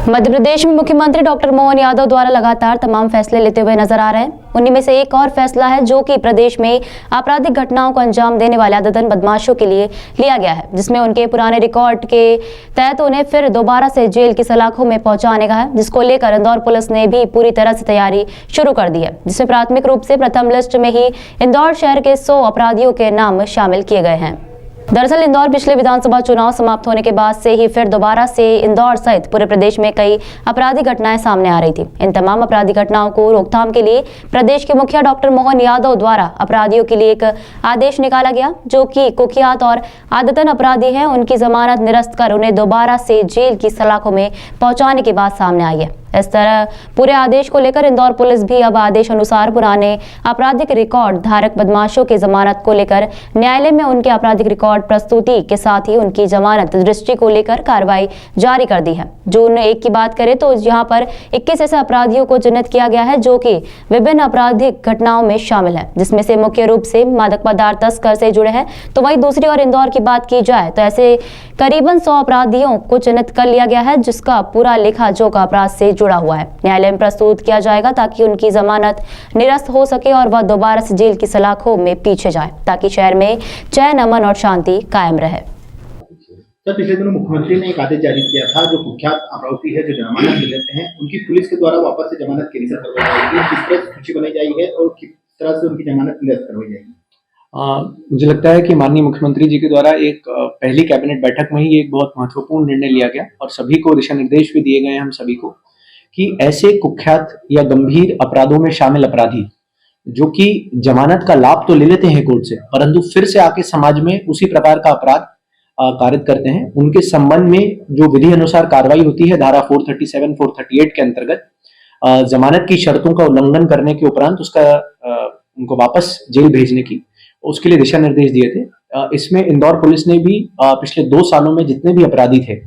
मध्य प्रदेश में मुख्यमंत्री डॉक्टर मोहन यादव द्वारा लगातार तमाम फैसले लेते हुए नजर आ रहे हैं। उन्हीं में से एक और फैसला है जो कि प्रदेश में आपराधिक घटनाओं को अंजाम देने वाले आदतन बदमाशों के लिए लिया गया है, जिसमें उनके पुराने रिकॉर्ड के तहत उन्हें फिर दोबारा से जेल की सलाखों में पहुंचाने का है, जिसको लेकर इंदौर पुलिस ने भी पूरी तरह से तैयारी शुरू कर दी है, जिसमें प्राथमिक रूप से प्रथम लिस्ट में ही इंदौर शहर के 100 अपराधियों के नाम शामिल किए गए हैं। दरअसल इंदौर पिछले विधानसभा चुनाव समाप्त होने के बाद से ही फिर दोबारा से इंदौर सहित पूरे प्रदेश में कई आपराधिक घटनाएं सामने आ रही थी। इन तमाम आपराधिक घटनाओं को रोकथाम के लिए प्रदेश के मुखिया डॉक्टर मोहन यादव द्वारा अपराधियों के लिए एक आदेश निकाला गया, जो कि कुख्यात और आदतन अपराधी हैं, उनकी जमानत निरस्त कर उन्हें दोबारा से जेल की सलाखों में पहुंचाने की बात सामने आई है। इस तरह पूरे आदेश को लेकर इंदौर पुलिस भी अब आदेश अनुसार पुराने आपराधिक रिकॉर्ड धारक बदमाशों की जमानत को लेकर न्यायालय में उनके आपराधिक रिकॉर्ड प्रस्तुति के साथ ही उनकी जमानत दृष्टि को लेकर कार्रवाई जारी कर दी है। जून 1 की बात करें तो यहाँ पर 21 ऐसे अपराधियों को चिन्हित किया गया है जो कि विभिन्न आपराधिक घटनाओं में शामिल है, जिसमें से मुख्य रूप से मादक पदार्थ तस्कर से जुड़े हैं। तो वहीं दूसरी ओर इंदौर की बात की जाए तो ऐसे करीबन 100 अपराधियों को चिन्हित कर लिया गया है, जिसका पूरा लेखा जोखा अपराध से जुड़ा हुआ है। न्यायालय में प्रस्तुत किया जाएगा ताकि उनकी जमानत निरस्त हो सके और वह दोबारा से जेल की सलाखों में पीछे जाए, ताकि शहर में चैन, अमन और शांति कायम रहे। सर, पिछले दिनों मुख्यमंत्री ने एक आदेश जारी किया था, जो कुख्यात आरोपी है जो जमानत ले लेते हैं उनकी पुलिस के द्वारा वापस से जमानत कैंसिल करवाई जाएगी, किस तरह से सूची बनाई जाएगी और किस तरह से उनकी जमानत निरस्त करवाई जाएगी। मुझे लगता है कि माननीय मुख्यमंत्री जी के द्वारा एक पहली कैबिनेट बैठक में ही एक बहुत महत्वपूर्ण निर्णय लिया गया और सभी को दिशा निर्देश भी दिए गए हैं हम सभी को कि ऐसे कुख्यात या गंभीर अपराधों में शामिल अपराधी जो कि जमानत का लाभ तो ले लेते हैं कोर्ट से, परंतु फिर से आके समाज में उसी प्रकार का अपराध कारित करते हैं, उनके संबंध में जो विधि अनुसार कार्रवाई होती है धारा 437, 438 के अंतर्गत जमानत की शर्तों का उल्लंघन करने के उपरांत उसका उनको वापस जेल भेजने की, उसके लिए दिशा निर्देश दिए थे। इसमें इंदौर पुलिस ने भी पिछले 2 सालों में जितने भी अपराधी थे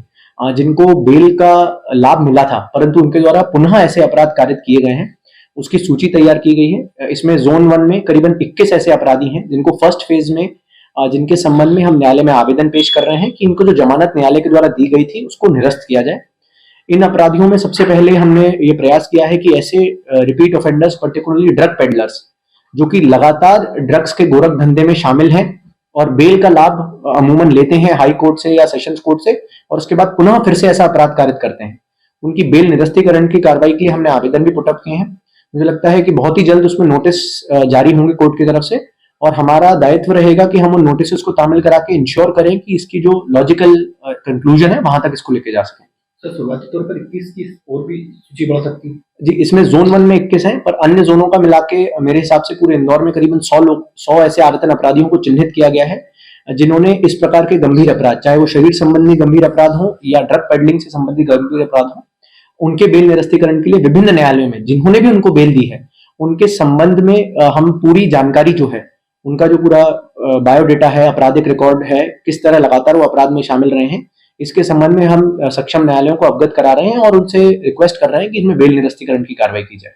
जिनको बेल का लाभ मिला था परंतु उनके द्वारा पुनः ऐसे अपराध कारित किए गए हैं, उसकी सूची तैयार की गई है। इसमें जोन 1 में करीबन 21 ऐसे अपराधी हैं जिनको फर्स्ट फेज में जिनके संबंध में हम न्यायालय में आवेदन पेश कर रहे हैं कि इनको जो जमानत न्यायालय के द्वारा दी गई थी उसको निरस्त किया जाए। इन अपराधियों में सबसे पहले हमने ये प्रयास किया है कि ऐसे repeat offenders, particularly drug peddlers जो कि लगातार ड्रग्स के गोरख धंधे में शामिल हैं और बेल का लाभ अमूमन लेते हैं हाई कोर्ट से या सेशंस कोर्ट से और उसके बाद पुनः फिर से ऐसा अपराध कारित करते हैं, उनकी बेल निरस्तीकरण की कार्रवाई के लिए हमने आवेदन भी पुटअप किए हैं। मुझे लगता है कि बहुत ही जल्द उसमें नोटिस जारी होंगे कोर्ट की तरफ से और हमारा दायित्व रहेगा कि हम उन नोटिस को तामील करा के इंश्योर करें कि इसकी जो लॉजिकल कंक्लूजन है वहां तक इसको लेके जा सकें। सर, शुरुआती तौर पर 21 की और भी सूची बढ़ सकती है जी। इसमें जोन 1 में 21 हैं, पर अन्य जोनों का मिला के मेरे हिसाब से पूरे इंदौर में करीबन 100 ऐसे आदतन अपराधियों को चिन्हित किया गया है जिन्होंने इस प्रकार के गंभीर अपराध, चाहे वो शरीर संबंधी गंभीर अपराध हो या ड्रग पेडलिंग से संबंधित गंभीर अपराध हो, उनके बेल निरस्तीकरण के लिए विभिन्न न्यायालयों में जिन्होंने भी उनको बेल दी है उनके संबंध में हम पूरी जानकारी जो है, उनका जो पूरा बायोडेटा है, आपराधिक रिकॉर्ड है, किस तरह लगातार वो अपराध में शामिल रहे हैं, इसके संबंध में हम सक्षम न्यायालयों को अवगत करा रहे हैं और उनसे रिक्वेस्ट कर रहे हैं कि इसमें बेल निरस्तीकरण की कार्रवाई की जाए।